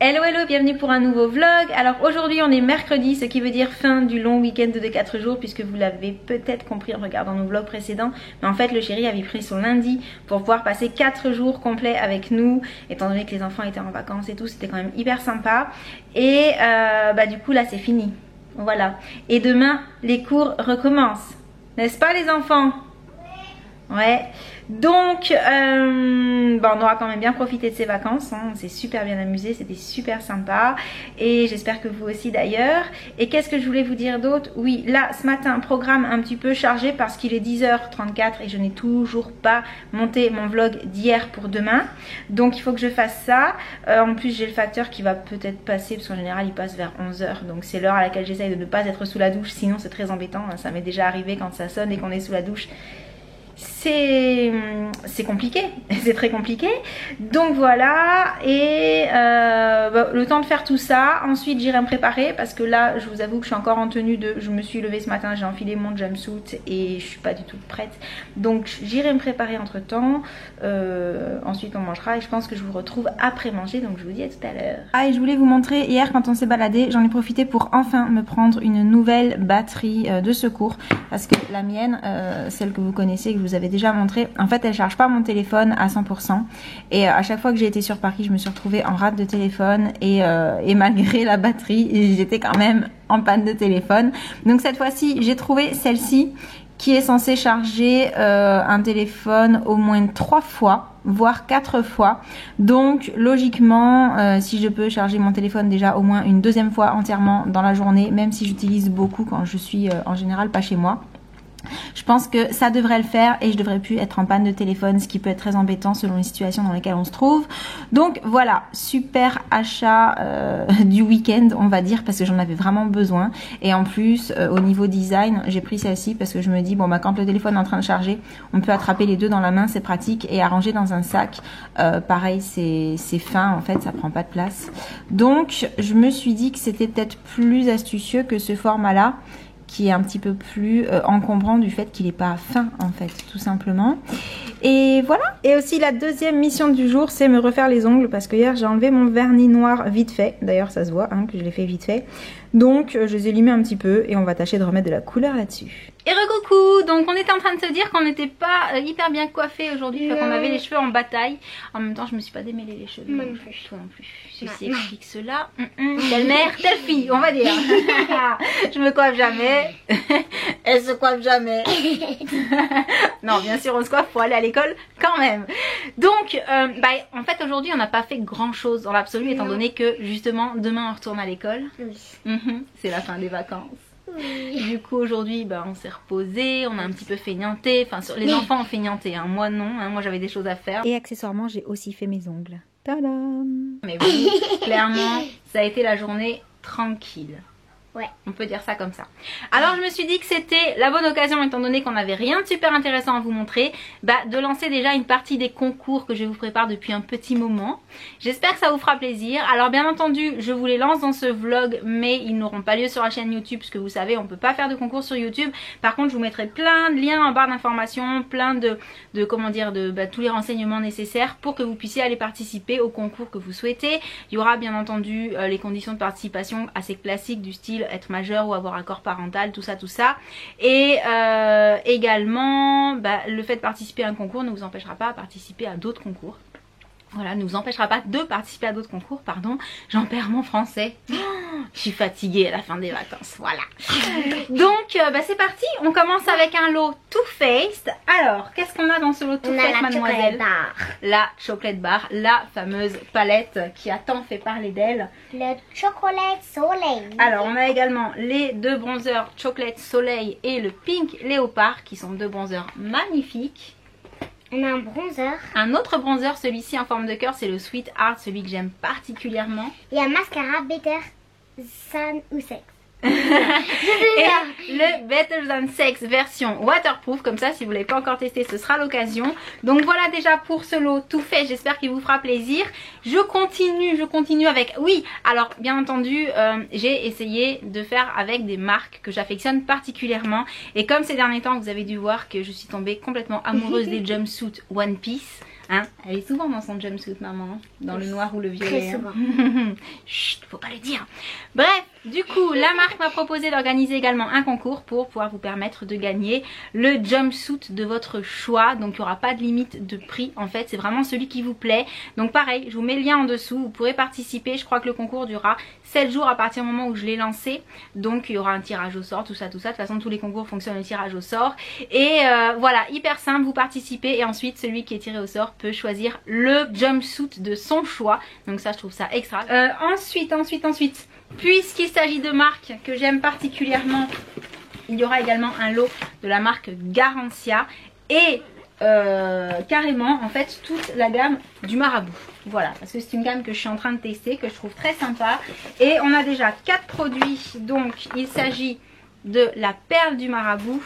Hello hello, bienvenue pour un nouveau vlog. Alors aujourd'hui on est mercredi, ce qui veut dire fin du long week-end de 4 jours, puisque vous l'avez peut-être compris en regardant nos vlogs précédents, mais en fait le chéri avait pris son lundi pour pouvoir passer 4 jours complets avec nous, étant donné que les enfants étaient en vacances et tout, c'était quand même hyper sympa. Et du coup là c'est fini, voilà. Et demain les cours recommencent, n'est-ce pas les enfants? Ouais. Donc on aura quand même bien profité de ces vacances, hein. On s'est super bien amusé, c'était super sympa et j'espère que vous aussi d'ailleurs. Et qu'est-ce que je voulais vous dire d'autre? Oui, là ce matin programme un petit peu chargé parce qu'il est 10h34 et je n'ai toujours pas monté mon vlog d'hier pour demain, donc il faut que je fasse ça. En plus j'ai le facteur qui va peut-être passer parce qu'en général il passe vers 11h, donc c'est l'heure à laquelle j'essaye de ne pas être sous la douche, sinon c'est très embêtant, hein. Ça m'est déjà arrivé quand ça sonne et qu'on est sous la douche. C'est compliqué, c'est très compliqué. Donc voilà, et le temps de faire tout ça. Ensuite j'irai me préparer parce que là je vous avoue que je suis encore en tenue de... Je me suis levée ce matin, j'ai enfilé mon jumpsuit et je suis pas du tout prête. Donc j'irai me préparer entre temps. Ensuite on mangera et je pense que je vous retrouve après manger. Donc je vous dis à tout à l'heure. Ah, et je voulais vous montrer, hier quand on s'est baladé, j'en ai profité pour enfin me prendre une nouvelle batterie de secours. Parce que la mienne, celle que vous connaissez, que je vous avez déjà montré, en fait elle charge pas mon téléphone à 100%, et à chaque fois que j'ai été sur Paris je me suis retrouvée en rate de téléphone et malgré la batterie j'étais quand même en panne de téléphone. Donc cette fois-ci j'ai trouvé celle-ci qui est censée charger un téléphone au moins 3 fois voire 4 fois. Donc logiquement si je peux charger mon téléphone déjà au moins une deuxième fois entièrement dans la journée, même si j'utilise beaucoup quand je suis en général pas chez moi, je pense que ça devrait le faire et je devrais plus être en panne de téléphone, ce qui peut être très embêtant selon les situations dans lesquelles on se trouve. Donc voilà, super achat du week-end on va dire, parce que j'en avais vraiment besoin. Et en plus au niveau design j'ai pris celle-ci parce que je me dis bon bah quand le téléphone est en train de charger on peut attraper les deux dans la main, c'est pratique, et arranger dans un sac pareil c'est fin en fait, ça prend pas de place. Donc je me suis dit que c'était peut-être plus astucieux que ce format là, qui est un petit peu plus encombrant du fait qu'il n'est pas fin en fait, tout simplement. Et voilà. Et aussi la deuxième mission du jour, c'est me refaire les ongles, parce que hier j'ai enlevé mon vernis noir vite fait. D'ailleurs ça se voit hein, que je l'ai fait vite fait. Donc je les ai limés un petit peu et on va tâcher de remettre de la couleur là-dessus. Et recoucou, donc on était en train de se dire qu'on n'était pas hyper bien coiffé aujourd'hui, qu'on avait les cheveux en bataille. En même temps je me suis pas démêlé les cheveux. Moi non plus. Toi non plus. Ceci explique cela. Telle mère, telle fille, on va dire. Je me coiffe jamais. Elle se coiffe jamais. Non, bien sûr on se coiffe pour aller à l'école quand même. Donc en fait aujourd'hui on n'a pas fait grand chose dans l'absolu, étant donné que justement demain on retourne à l'école. Oui. C'est la fin des vacances. Oui. Du coup aujourd'hui on s'est reposé, on a un petit peu feignanté, enfin les enfants ont feignanté, hein. Moi non, hein. Moi j'avais des choses à faire. Et accessoirement j'ai aussi fait mes ongles. Tadam. Mais oui, clairement ça a été la journée tranquille. Ouais, on peut dire ça comme ça. Alors je me suis dit que c'était la bonne occasion, étant donné qu'on n'avait rien de super intéressant à vous montrer, de lancer déjà une partie des concours que je vous prépare depuis un petit moment. J'espère que ça vous fera plaisir. Alors bien entendu je vous les lance dans ce vlog, mais ils n'auront pas lieu sur la chaîne YouTube, parce que vous savez on peut pas faire de concours sur YouTube. Par contre je vous mettrai plein de liens en barre d'informations, plein de comment dire, tous les renseignements nécessaires pour que vous puissiez aller participer au concours que vous souhaitez. Il y aura bien entendu les conditions de participation assez classiques, du style être majeur ou avoir accord parental, tout ça. Et également le fait de participer à un concours ne vous empêchera pas de participer à d'autres concours. Voilà, ne vous empêchera pas de participer à d'autres concours, pardon, j'en perds mon français. Je suis fatiguée à la fin des vacances, voilà. Donc c'est parti, on commence avec un lot Too Faced. Alors, qu'est-ce qu'on a dans ce lot Too Faced, mademoiselle? La chocolate bar, la fameuse palette qui a tant fait parler d'elle. Le chocolat soleil. Alors, on a également les deux bronzers chocolate soleil et le pink léopard, qui sont deux bronzers magnifiques. On a un bronzer. Un autre bronzer, celui-ci en forme de cœur, c'est le Sweet Heart, celui que j'aime particulièrement. Et un mascara Better Than Sex. Et le Better Than Sex version waterproof, comme ça si vous ne l'avez pas encore testé ce sera l'occasion. Donc voilà déjà pour ce lot tout fait, j'espère qu'il vous fera plaisir. Je continue avec, oui alors bien entendu j'ai essayé de faire avec des marques que j'affectionne particulièrement, et comme ces derniers temps vous avez dû voir que je suis tombée complètement amoureuse des jumpsuits One Piece. Hein, elle est souvent dans son jumpsuit, maman, dans le noir ou le violet. Très souvent. Chut, faut pas le dire. Bref, du coup, la marque m'a proposé d'organiser également un concours pour pouvoir vous permettre de gagner le jumpsuit de votre choix. Donc, il n'y aura pas de limite de prix. En fait, c'est vraiment celui qui vous plaît. Donc, pareil, je vous mets le lien en dessous. Vous pourrez participer. Je crois que le concours durera 7 jours à partir du moment où je l'ai lancé. Donc, il y aura un tirage au sort, tout ça, tout ça. De toute façon, tous les concours fonctionnent au tirage au sort. Et voilà, hyper simple. Vous participez et ensuite, celui qui est tiré au sort peut choisir le jumpsuit de son choix. Donc ça, je trouve ça extra. Ensuite, puisqu'il s'agit de marques que j'aime particulièrement, il y aura également un lot de la marque Garancia et carrément en fait toute la gamme du Marabout. Voilà, parce que c'est une gamme que je suis en train de tester, que je trouve très sympa. Et on a déjà 4 produits. Donc il s'agit de la perle du Marabout,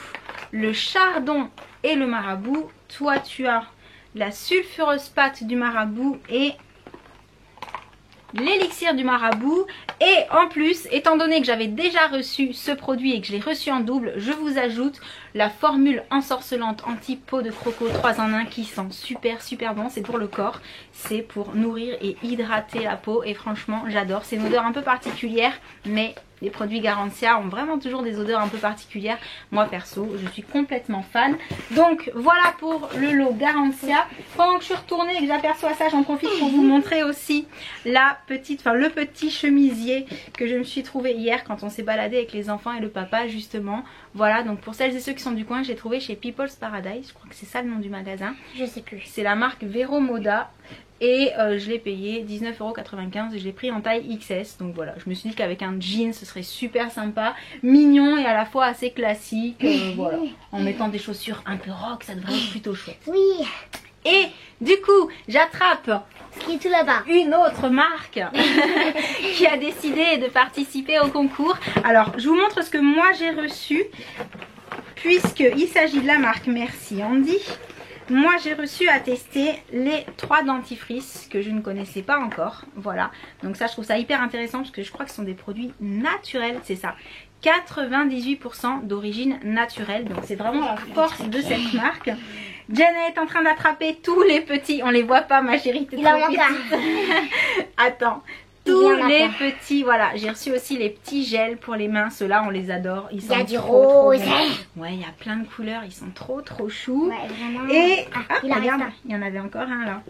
le chardon et le Marabout. Toi tu as la sulfureuse pâte du Marabout et l'élixir du Marabout. Et en plus, étant donné que j'avais déjà reçu ce produit et que je l'ai reçu en double, je vous ajoute la formule ensorcelante anti-peau de croco 3 en 1 qui sent super bon. C'est pour le corps, c'est pour nourrir et hydrater la peau et franchement j'adore. C'est une odeur un peu particulière, mais les produits Garancia ont vraiment toujours des odeurs un peu particulières. Moi perso, je suis complètement fan. Donc voilà pour le lot Garancia. Pendant que je suis retournée et que j'aperçois ça, j'en profite pour vous montrer aussi le petit chemisier que je me suis trouvé hier quand on s'est baladé avec les enfants et le papa justement. Voilà, donc pour celles et ceux qui sont du coin, j'ai trouvé chez People's Paradise. Je crois que c'est ça le nom du magasin. Je sais plus. C'est la marque Vero Moda. Et je l'ai payé 19,95 € et je l'ai pris en taille XS. Donc voilà, je me suis dit qu'avec un jean ce serait super sympa, mignon et à la fois assez classique. Voilà, en mettant des chaussures un peu rock, ça devrait être plutôt chouette. Oui. Et du coup, j'attrape Ce qui est tout là-bas. une autre marque qui a décidé de participer au concours. Alors, je vous montre ce que moi j'ai reçu, puisqu'il s'agit de la marque Merci Andy. Moi j'ai reçu à tester les 3 dentifrices que je ne connaissais pas encore. Voilà, donc ça je trouve ça hyper intéressant parce que je crois que ce sont des produits naturels, c'est ça. 98% d'origine naturelle, donc c'est vraiment la force de cette marque. Jenna est en train d'attraper tous les petits, on les voit pas ma chérie, t'es trop petite. Attends. Tous les petits, voilà, j'ai reçu aussi les petits gels pour les mains, ceux-là on les adore. Ils sont du rose. Ouais, il y a plein de couleurs, ils sont trop choux. Ouais, vraiment. Et regarde, il y en avait encore un là.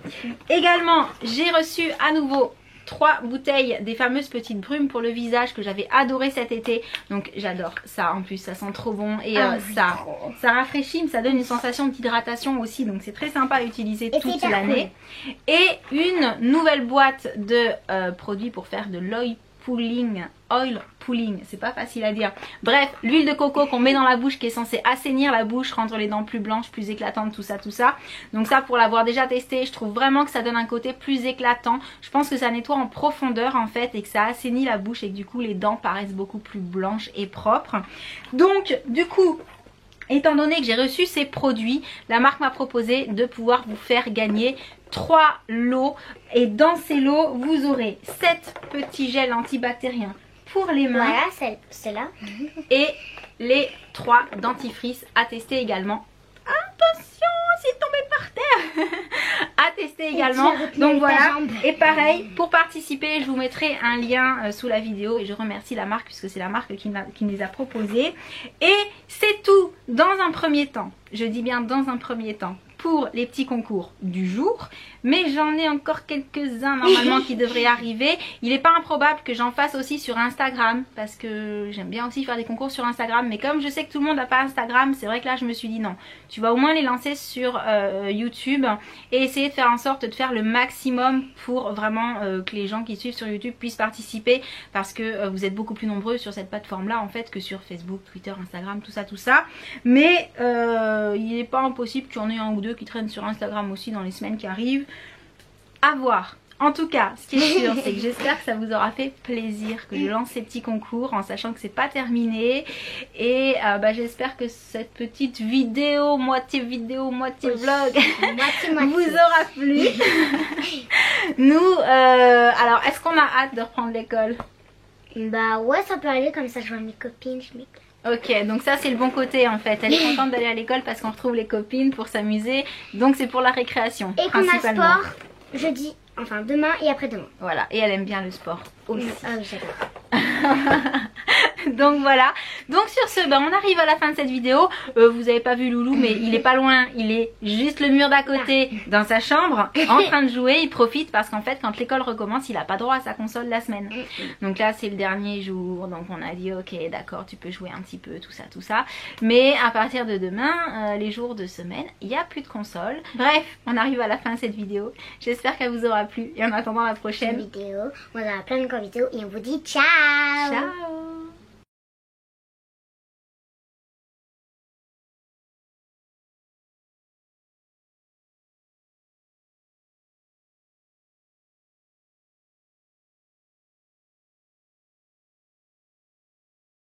Également, j'ai reçu à nouveau 3 bouteilles des fameuses petites brumes pour le visage que j'avais adoré cet été. Donc j'adore ça, en plus ça sent trop bon et ça rafraîchit, mais ça donne une sensation d'hydratation aussi, donc c'est très sympa à utiliser toute l'année. Cool. Et une nouvelle boîte de produits pour faire de l'oil pulling, c'est pas facile à dire. Bref, l'huile de coco qu'on met dans la bouche qui est censée assainir la bouche, rendre les dents plus blanches, plus éclatantes, tout ça. Donc ça, pour l'avoir déjà testé, je trouve vraiment que ça donne un côté plus éclatant. Je pense que ça nettoie en profondeur en fait et que ça assainit la bouche et que du coup les dents paraissent beaucoup plus blanches et propres. Donc du coup, étant donné que j'ai reçu ces produits, la marque m'a proposé de pouvoir vous faire gagner 3 lots. Et dans ces lots, vous aurez 7 petits gels antibactériens pour les mains. Voilà, celle-là. Et les 3 dentifrices à tester également. Attention, c'est tombé par terre. À tester également. Donc voilà. Et pareil, pour participer, je vous mettrai un lien sous la vidéo. Et je remercie la marque puisque c'est la marque qui me les a proposés. Et c'est tout dans un premier temps. Je dis bien dans un premier temps. Pour les petits concours du jour, mais j'en ai encore quelques-uns normalement qui devraient arriver. Il n'est pas improbable que j'en fasse aussi sur Instagram parce que j'aime bien aussi faire des concours sur Instagram, mais comme je sais que tout le monde n'a pas Instagram, c'est vrai que là je me suis dit non, tu vas au moins les lancer sur YouTube et essayer de faire en sorte de faire le maximum pour vraiment que les gens qui suivent sur YouTube puissent participer, parce que vous êtes beaucoup plus nombreux sur cette plateforme là en fait que sur Facebook, Twitter, Instagram, tout ça. Mais il n'est pas impossible qu'il y en ait un ou deux qui traînent sur Instagram aussi dans les semaines qui arrivent. À voir. En tout cas, ce qui est sûr, c'est que j'espère que ça vous aura fait plaisir que je lance ces petits concours en sachant que c'est pas terminé. Et j'espère que cette petite vidéo, moitié vlog, vous aura plu. Nous, alors, est-ce qu'on a hâte de reprendre l'école? Bah ouais, ça peut aller, comme ça je vois mes copines, je m'éclate. Ok, donc ça c'est le bon côté en fait. Elle est contente d'aller à l'école parce qu'on retrouve les copines pour s'amuser. Donc c'est pour la récréation, Et qu'on a principalement. sport jeudi, enfin demain et après-demain. Voilà, et elle aime bien le sport aussi. Ah oui, d'accord. Donc voilà, donc sur ce, ben, on arrive à la fin de cette vidéo. Vous avez pas vu Loulou, mais il est pas loin, il est juste le mur d'à côté dans sa chambre en train de jouer. Il profite parce qu'en fait quand l'école recommence, il a pas droit à sa console la semaine. Donc là c'est le dernier jour, donc on a dit ok d'accord, tu peux jouer un petit peu, tout ça. Mais à partir de demain, les jours de semaine, il n'y a plus de console. Bref, on arrive à la fin de cette vidéo. J'espère qu'elle vous aura plu et en attendant la prochaine. Vidéo, on a plein de vidéos et on vous dit ciao. Ciao.